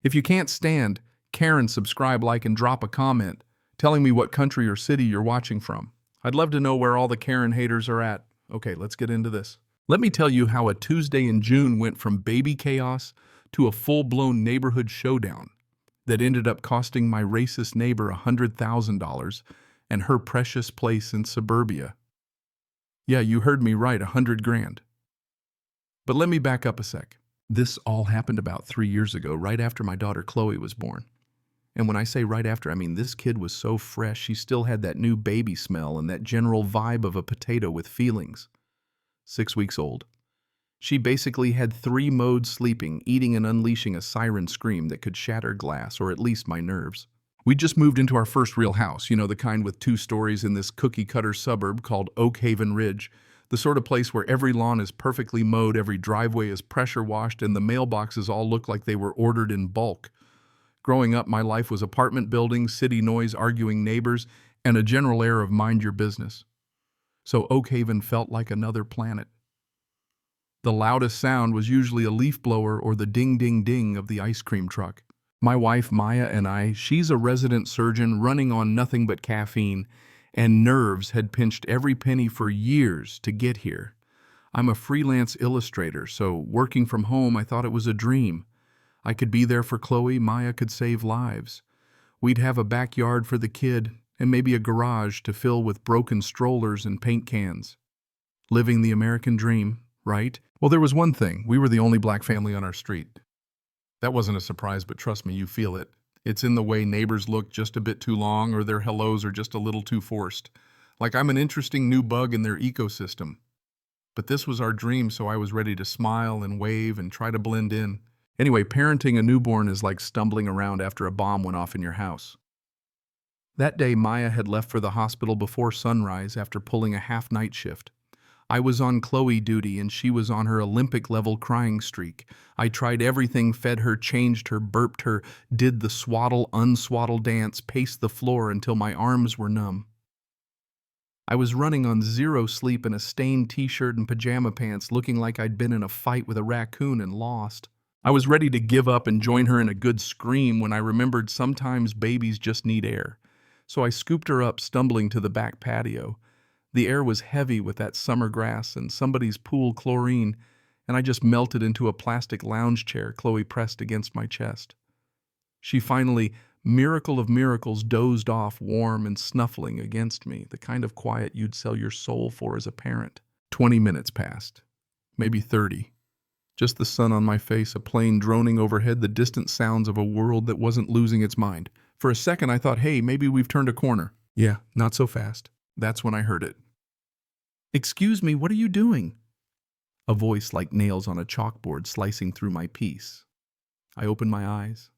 If you can't stand, Karen, subscribe, like, and drop a comment telling me what country or city you're watching from. I'd love to know where all the Karen haters are at. Okay, let's get into this. Let me tell you how a Tuesday in June went from baby chaos to a full-blown neighborhood showdown that ended up costing my racist neighbor $100,000 and her precious place in suburbia. Yeah, you heard me right, $100,000. But let me back up a sec. This all happened about 3 years ago, right after my daughter Chloe was born. And when I say right after, I mean this kid was so fresh, she still had that new baby smell and that general vibe of a potato with feelings. 6 weeks old. She basically had 3 modes: sleeping, eating, and unleashing a siren scream that could shatter glass, or at least my nerves. We just moved into our first real house, you know, the kind with 2 stories in this cookie-cutter suburb called Oak Haven Ridge, the sort of place where every lawn is perfectly mowed, every driveway is pressure washed, and the mailboxes all look like they were ordered in bulk. Growing up, my life was apartment buildings, city noise, arguing neighbors, and a general air of mind your business. So Oak Haven felt like another planet. The loudest sound was usually a leaf blower or the ding-ding-ding of the ice cream truck. My wife, Maya, and she's a resident surgeon running on nothing but caffeine, and nerves had pinched every penny for years to get here. I'm a freelance illustrator, so working from home, I thought it was a dream. I could be there for Chloe, Maya could save lives. We'd have a backyard for the kid, and maybe a garage to fill with broken strollers and paint cans. Living the American dream, right? Well, there was one thing. We were the only black family on our street. That wasn't a surprise, but trust me, you feel it. It's in the way neighbors look just a bit too long, or their hellos are just a little too forced. Like I'm an interesting new bug in their ecosystem. But this was our dream, so I was ready to smile and wave and try to blend in. Anyway, parenting a newborn is like stumbling around after a bomb went off in your house. That day, Maya had left for the hospital before sunrise after pulling a half-night shift. I was on Chloe duty and she was on her Olympic-level crying streak. I tried everything, fed her, changed her, burped her, did the swaddle-unswaddle dance, paced the floor until my arms were numb. I was running on 0 sleep in a stained t-shirt and pajama pants, looking like I'd been in a fight with a raccoon and lost. I was ready to give up and join her in a good scream when I remembered sometimes babies just need air. So I scooped her up, stumbling to the back patio. The air was heavy with that summer grass and somebody's pool chlorine, and I just melted into a plastic lounge chair Chloe pressed against my chest. She finally, miracle of miracles, dozed off, warm and snuffling against me, the kind of quiet you'd sell your soul for as a parent. 20 minutes passed, maybe 30. Just the sun on my face, a plane droning overhead, the distant sounds of a world that wasn't losing its mind. For a second I thought, hey, maybe we've turned a corner. Yeah, not so fast. That's when I heard it. "Excuse me, what are you doing?" A voice like nails on a chalkboard slicing through my peace. I opened my eyes.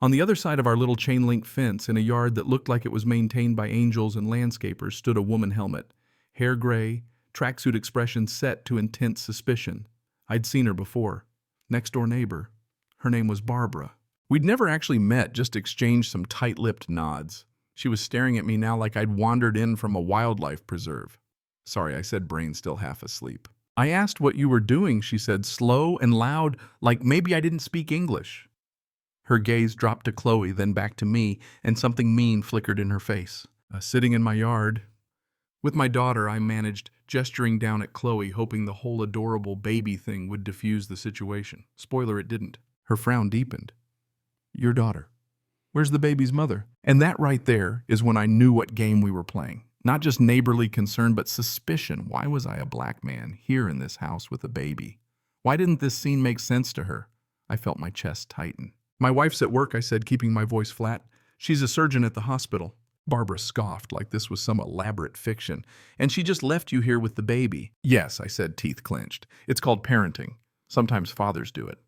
On the other side of our little chain-link fence, in a yard that looked like it was maintained by angels and landscapers, stood a woman helmet. Hair gray, tracksuit expression set to intense suspicion. I'd seen her before. Next-door neighbor. Her name was Barbara. We'd never actually met, just exchanged some tight-lipped nods. She was staring at me now like I'd wandered in from a wildlife preserve. Sorry, I said, brain still half asleep. I asked what you were doing, she said, slow and loud, like maybe I didn't speak English. Her gaze dropped to Chloe, then back to me, and something mean flickered in her face. Sitting in my yard. With my daughter, I managed, gesturing down at Chloe, hoping the whole adorable baby thing would diffuse the situation. Spoiler, it didn't. Her frown deepened. Your daughter. Where's the baby's mother? And that right there is when I knew what game we were playing. Not just neighborly concern, but suspicion. Why was I a black man here in this house with a baby? Why didn't this scene make sense to her? I felt my chest tighten. My wife's at work, I said, keeping my voice flat. She's a surgeon at the hospital. Barbara scoffed like this was some elaborate fiction. And she just left you here with the baby. Yes, I said, teeth clenched. It's called parenting. Sometimes fathers do it.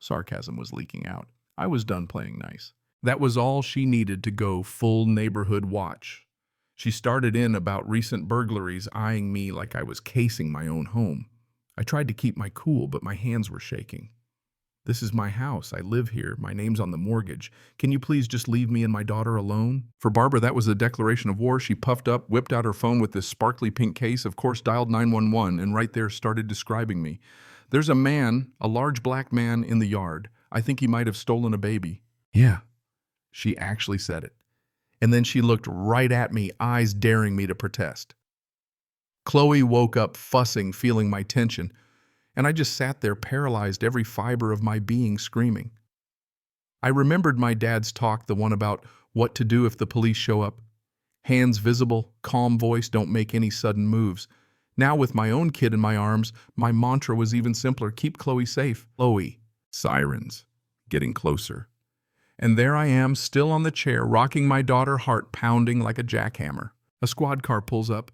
Sarcasm was leaking out. I was done playing nice. That was all she needed to go full neighborhood watch. She started in about recent burglaries, eyeing me like I was casing my own home. I tried to keep my cool, but my hands were shaking. This is my house. I live here. My name's on the mortgage. Can you please just leave me and my daughter alone? For Barbara, that was a declaration of war. She puffed up, whipped out her phone with this sparkly pink case, of course dialed 911, and right there started describing me. There's a man, a large black man in the yard. I think he might have stolen a baby." Yeah, she actually said it. And then she looked right at me, eyes daring me to protest. Chloe woke up fussing, feeling my tension, and I just sat there paralyzed, every fiber of my being screaming. I remembered my dad's talk, the one about what to do if the police show up. Hands visible, calm voice, don't make any sudden moves. Now with my own kid in my arms, my mantra was even simpler: keep Chloe safe. Chloe. Sirens. Getting closer. And there I am, still on the chair, rocking my daughter, heart pounding like a jackhammer. A squad car pulls up.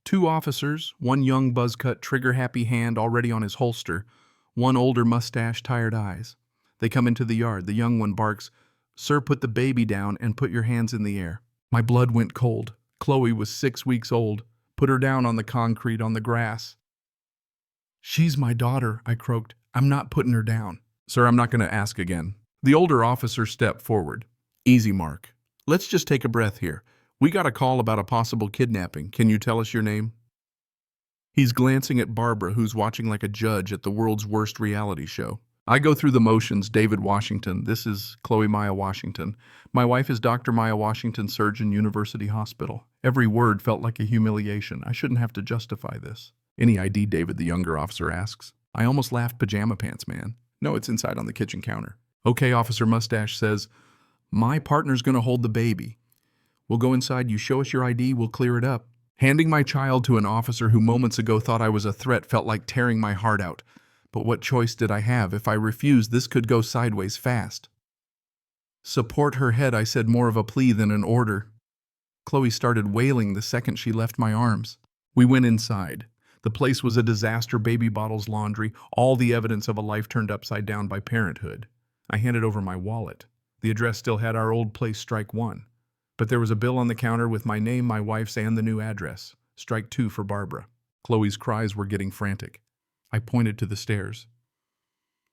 2 officers, one young buzzcut, trigger-happy hand already on his holster, one older mustache, tired eyes. They come into the yard. The young one barks, "Sir, put the baby down and put your hands in the air." My blood went cold. Chloe was 6 weeks old. Put her down on the concrete, on the grass. "She's my daughter," I croaked. "I'm not putting her down." "Sir, I'm not going to ask again." The older officer stepped forward. "Easy, Mark. Let's just take a breath here. We got a call about a possible kidnapping. Can you tell us your name?" He's glancing at Barbara, who's watching like a judge at the world's worst reality show. I go through the motions. David Washington. This is Chloe Maya Washington. My wife is Dr. Maya Washington, surgeon, University Hospital. Every word felt like a humiliation. I shouldn't have to justify this. "Any ID, David?" the younger officer asks. I almost laughed. "Pajama pants, man." "No, it's inside on the kitchen counter." "Okay," Officer Mustache says. "My partner's going to hold the baby. We'll go inside. You show us your ID, we'll clear it up." Handing my child to an officer who moments ago thought I was a threat felt like tearing my heart out. But what choice did I have? If I refused, this could go sideways fast. "Support her head," I said, more of a plea than an order. Chloe started wailing the second she left my arms. We went inside. The place was a disaster: baby bottles, laundry, all the evidence of a life turned upside down by parenthood. I handed over my wallet. The address still had our old place, strike 1. But there was a bill on the counter with my name, my wife's, and the new address. Strike 2 for Barbara. Chloe's cries were getting frantic. I pointed to the stairs.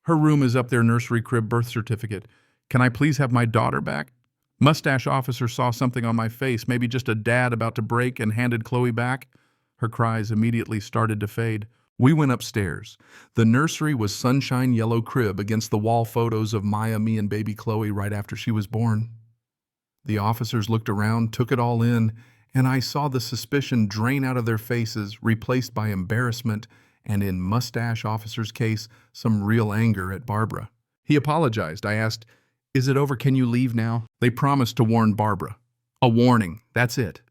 "Her room is up there, nursery crib, birth certificate. Can I please have my daughter back?" Mustache officer saw something on my face, maybe just a dad about to break, and handed Chloe back. Her cries immediately started to fade. We went upstairs. The nursery was sunshine yellow crib, against the wall photos of Maya, me, and baby Chloe right after she was born. The officers looked around, took it all in, and I saw the suspicion drain out of their faces, replaced by embarrassment, and in Mustache officer's case, some real anger at Barbara. He apologized. I asked, "Is it over? Can you leave now?" They promised to warn Barbara. A warning, that's it.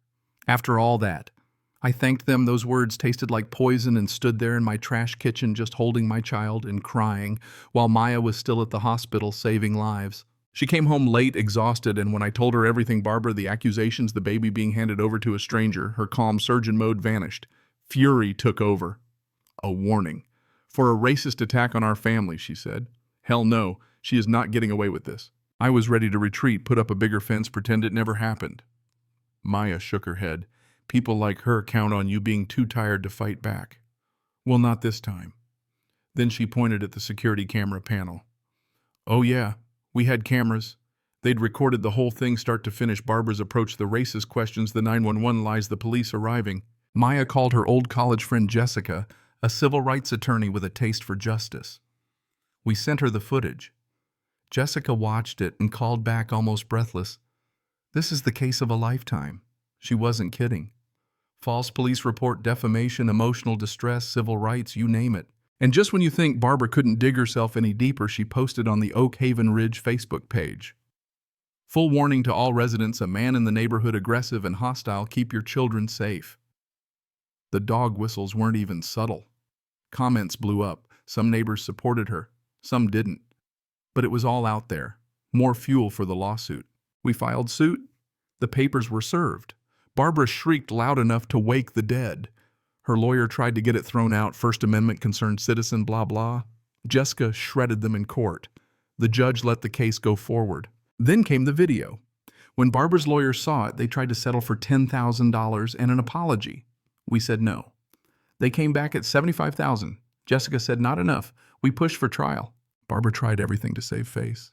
After all that, I thanked them. Those words tasted like poison, and stood there in my trash kitchen just holding my child and crying, while Maya was still at the hospital saving lives. She came home late, exhausted, and when I told her everything, Barbara, the accusations, the baby being handed over to a stranger, her calm surgeon mode vanished. Fury took over. "A warning. For a racist attack on our family," she said. "Hell no, she is not getting away with this." I was ready to retreat, put up a bigger fence, pretend it never happened. Maya shook her head. "People like her count on you being too tired to fight back." "Well, not this time." Then she pointed at the security camera panel. "Oh yeah, we had cameras. They'd recorded the whole thing start to finish. Barbara's approach, the racist questions, the 911 lies, the police arriving." Maya called her old college friend Jessica, a civil rights attorney with a taste for justice. We sent her the footage. Jessica watched it and called back almost breathless, "This is the case of a lifetime." She wasn't kidding. False police report, defamation, emotional distress, civil rights, you name it. And just when you think Barbara couldn't dig herself any deeper, she posted on the Oak Haven Ridge Facebook page. "Full warning to all residents, a man in the neighborhood aggressive and hostile, keep your children safe." The dog whistles weren't even subtle. Comments blew up. Some neighbors supported her, some didn't. But it was all out there. More fuel for the lawsuit. We filed suit. The papers were served. Barbara shrieked loud enough to wake the dead. Her lawyer tried to get it thrown out. First Amendment, concerned citizen, blah, blah. Jessica shredded them in court. The judge let the case go forward. Then came the video. When Barbara's lawyers saw it, they tried to settle for $10,000 and an apology. We said no. They came back at $75,000. Jessica said not enough. We pushed for trial. Barbara tried everything to save face.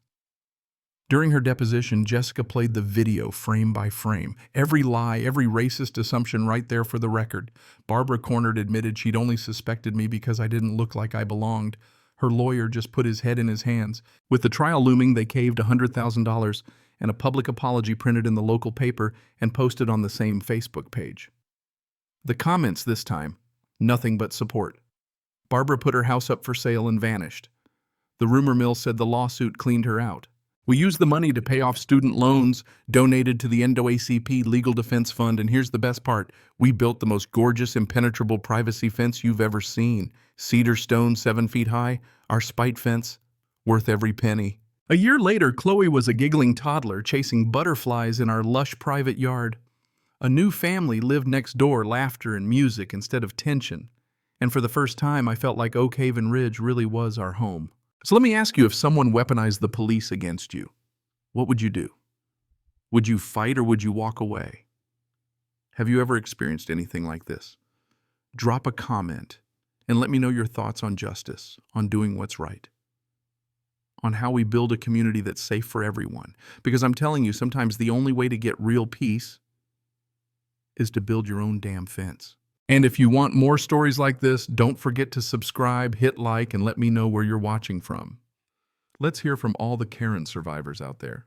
During her deposition, Jessica played the video frame by frame. Every lie, every racist assumption right there for the record. Barbara, cornered, admitted she'd only suspected me because I didn't look like I belonged. Her lawyer just put his head in his hands. With the trial looming, they caved $100,000 and a public apology printed in the local paper and posted on the same Facebook page. The comments this time, nothing but support. Barbara put her house up for sale and vanished. The rumor mill said the lawsuit cleaned her out. We used the money to pay off student loans, donated to the NAACP Legal Defense Fund, and here's the best part. We built the most gorgeous, impenetrable privacy fence you've ever seen. Cedar stone 7 feet high, our spite fence, worth every penny. A year later, Chloe was a giggling toddler chasing butterflies in our lush private yard. A new family lived next door, laughter and music instead of tension. And for the first time, I felt like Oak Haven Ridge really was our home. So let me ask you, if someone weaponized the police against you, what would you do? Would you fight or would you walk away? Have you ever experienced anything like this? Drop a comment and let me know your thoughts on justice, on doing what's right, on how we build a community that's safe for everyone. Because I'm telling you, sometimes the only way to get real peace is to build your own damn fence. And if you want more stories like this, don't forget to subscribe, hit like, and let me know where you're watching from. Let's hear from all the Karen survivors out there.